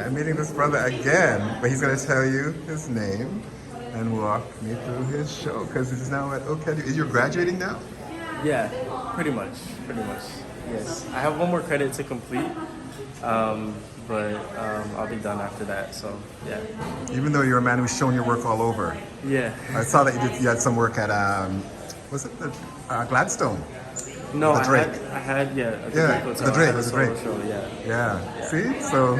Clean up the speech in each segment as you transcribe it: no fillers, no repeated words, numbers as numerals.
I'm meeting this brother again, but he's going to tell you his name and walk me through his show because he's now at OCAD. Is you graduating now? Yeah, pretty much. Yes, I have one more credit to complete, but I'll be done after that. So yeah. Even though you're a man who's shown your work all over. Yeah. I saw that you had some work at, was it the Gladstone? No, The Drake. I had Yeah, the Drake. Show, yeah. Yeah. See? So,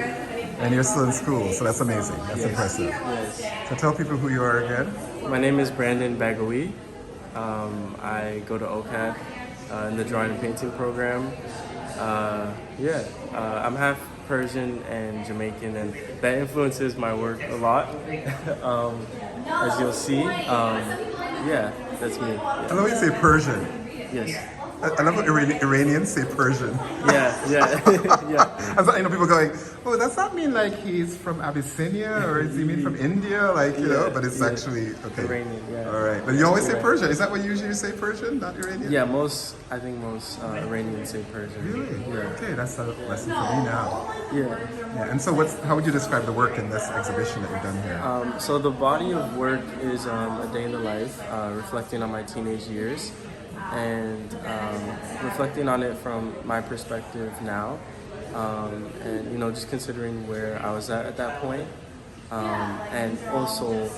and you're still in school, so that's amazing. That's impressive. Yes. So tell people who you are again. My name is Baghaee. I go to OCAD in the drawing and painting program. I'm half Persian and Jamaican, and that influences my work a lot. As you'll see, that's me. I love when you say Persian. Yes. I love when Iranians say Persian. Yeah. I know people going, oh, does that mean like he's from Abyssinia or does he mean from India? Like, you know, but it's actually, okay. Iranian, yeah. All right. But you always say Persian. Is that what you usually say, Persian, not Iranian? Yeah, I think most Iranians say Persian. Really? Yeah. Okay, that's a lesson for me now. Yeah. And so how would you describe the work in this exhibition that you've done here? So the body of work is a day in the life, reflecting on my teenage years. And reflecting on it from my perspective now, and just considering where I was at that point, and also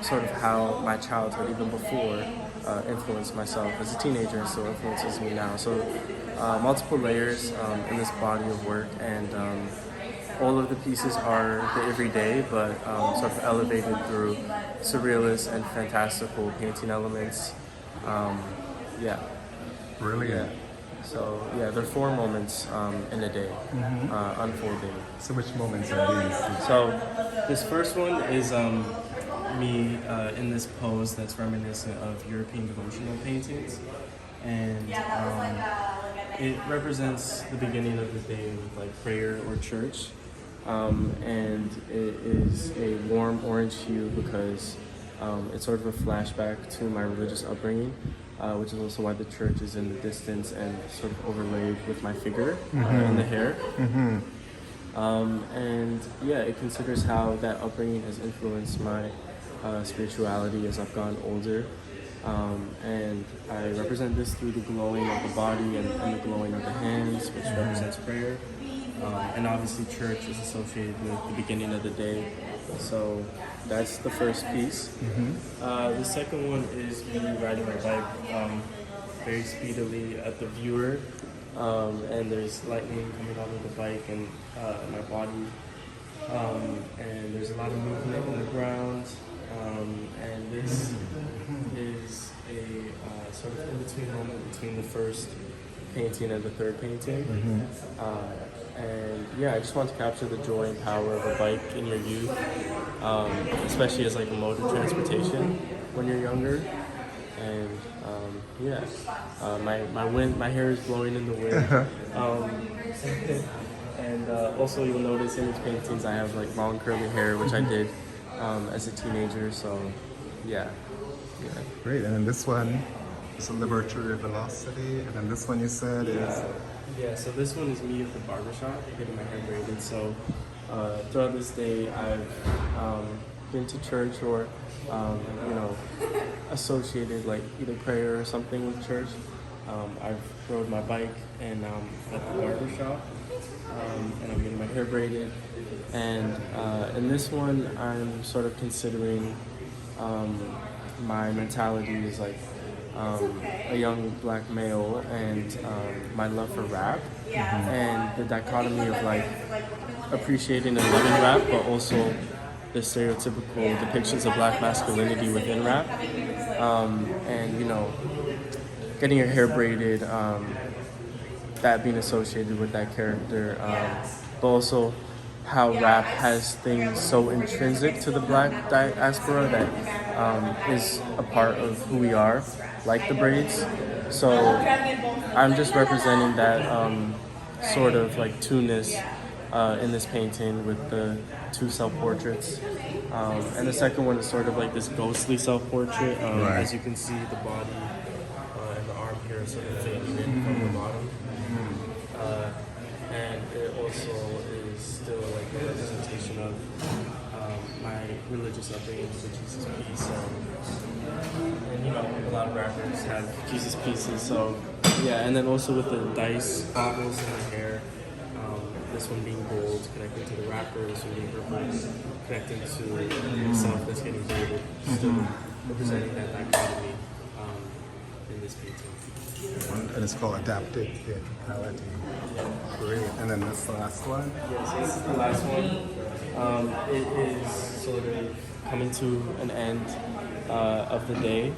sort of how my childhood, even before, influenced myself as a teenager and still influences me now. So multiple layers in this body of work, and all of the pieces are the everyday, but sort of elevated through surrealist and fantastical painting elements. Brilliant. So they're 4 moments in a day, unfolding. So which moments are these? So this first one is me in this pose that's reminiscent of European devotional paintings, and it represents the beginning of the day with like prayer or church, and it is a warm orange hue because it's sort of a flashback to my religious upbringing, which is also why the church is in the distance and sort of overlaid with my figure in the hair. It considers how that upbringing has influenced my spirituality as I've gotten older. And I represent this through the glowing of the body and the glowing of the hands, which represents prayer. And obviously church is associated with the beginning of the day. So that's the first piece. The second one is me riding my bike very speedily at the viewer. And there's lightning coming out of the bike and my body. And there's a lot of movement on the ground. And this is a sort of in-between moment between the first painting and the third painting. I just want to capture the joy and power of a bike in your youth, especially as like a mode of transportation when you're younger. And my hair is blowing in the wind. Also you'll notice in these paintings I have like long curly hair, which I did as a teenager. So yeah. Great. And then this one is a liberatory velocity, and then this one you said is. So this one is me at the barbershop getting my hair braided. So throughout this day, I've been to church or associated like either prayer or something with church. I've rode my bike and at the barbershop, and I'm getting my hair braided. And in this one, I'm sort of considering my mentality is like a young black male and my love for rap and the dichotomy of like appreciating and loving rap, but also the stereotypical depictions of black masculinity within rap, and getting your hair braided, that being associated with that character, but also how rap has things so intrinsic to the black diaspora that is a part of who we are, like the braids. So I'm just representing that sort of like two-ness in this painting with the 2 self-portraits. And the second one is sort of like this ghostly self-portrait. As you can see, the body and the arm here is sort of fading in from the bottom. And it also is still like of my religious upbringing with Jesus Peace. And, you know, a lot of rappers have Jesus Pieces. So, yeah, and then also with the dice bottles in my hair. This one being gold, connecting to the rapper, this one being purple, connecting to myself that's getting graded, still representing that dichotomy in this painting. And it's called Adaptive Theatricality. Great. And then this last one? Yes, this is the last one. It is sort of coming to an end of the day.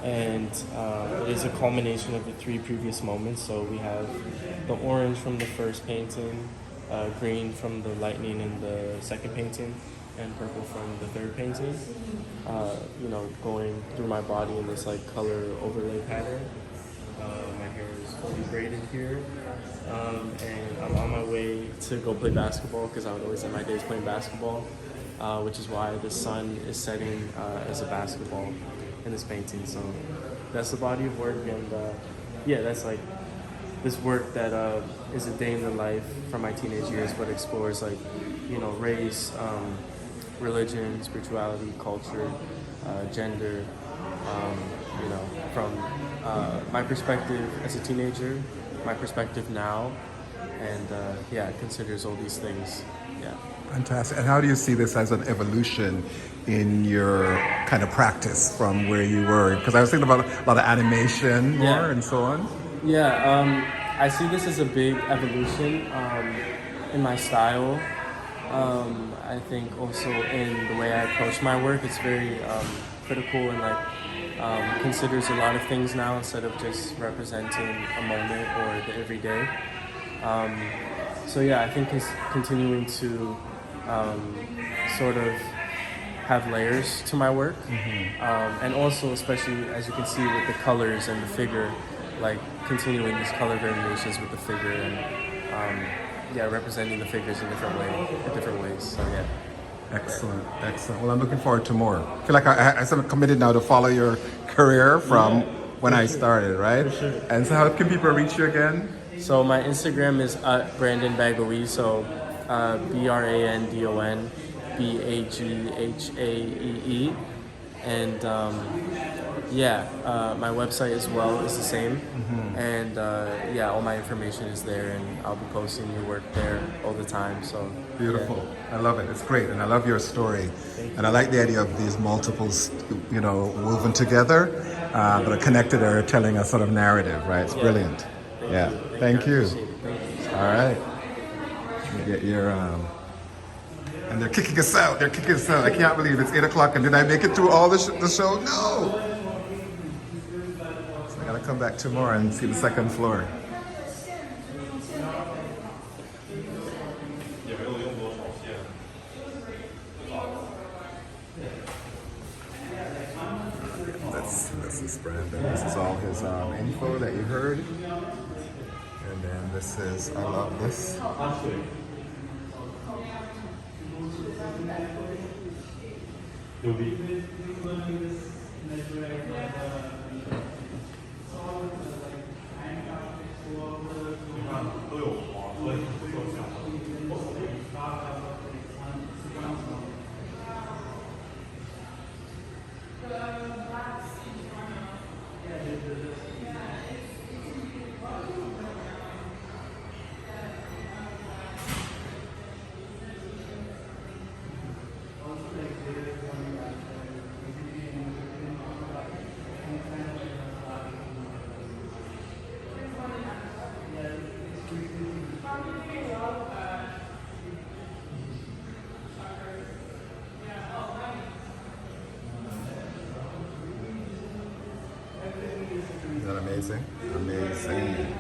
And it is a culmination of the 3 previous moments. So we have the orange from the first painting, green from the lightning in the second painting, and purple from the third painting. You know, going through my body in this like color overlay pattern. My hair is fully braided here. And I'm on my way to go play basketball because I would always end my days playing basketball, which is why the sun is setting as a basketball in this painting. So that's the body of work, and yeah, that's like this work that is a day in the life from my teenage years, but explores like, you know, race, religion, spirituality, culture, gender, you know, from my perspective as a teenager, my perspective now, and yeah, it considers all these things. Yeah. Fantastic. And how do you see this as an evolution in your kind of practice from where you were? Because I was thinking about a lot of animation more and so on. Yeah, I see this as a big evolution in my style. I think also in the way I approach my work, it's very critical and like considers a lot of things now instead of just representing a moment or the everyday. So yeah, I think it's continuing to sort of have layers to my work, and also especially as you can see with the colors and the figure, like continuing these color variations with the figure and yeah, representing the figures in different ways. So yeah. Excellent, excellent. Well, I'm looking forward to more. I feel like I'm committed now to follow your career from when I started, right? For sure. And so how can people reach you again? So my Instagram is Brandon Baghaee, so BRANDON BAGHAEE, and yeah, my website as well is the same, and yeah, all my information is there, and I'll be posting new work there all the time. So Beautiful. yeah. I love it. It's great, and I love your story. And I like the idea of these multiples, you know, woven together, that are connected or telling a sort of narrative, right? It's brilliant. Thank you. All right. You get your and they're kicking us out. They're kicking us out. I can't believe it's 8 o'clock, and did I make it through all the show? No. So I gotta come back tomorrow and see the second floor. This is Brandon. This is all his info that you heard. And then this is, I love this. Isn't that amazing? Amazing.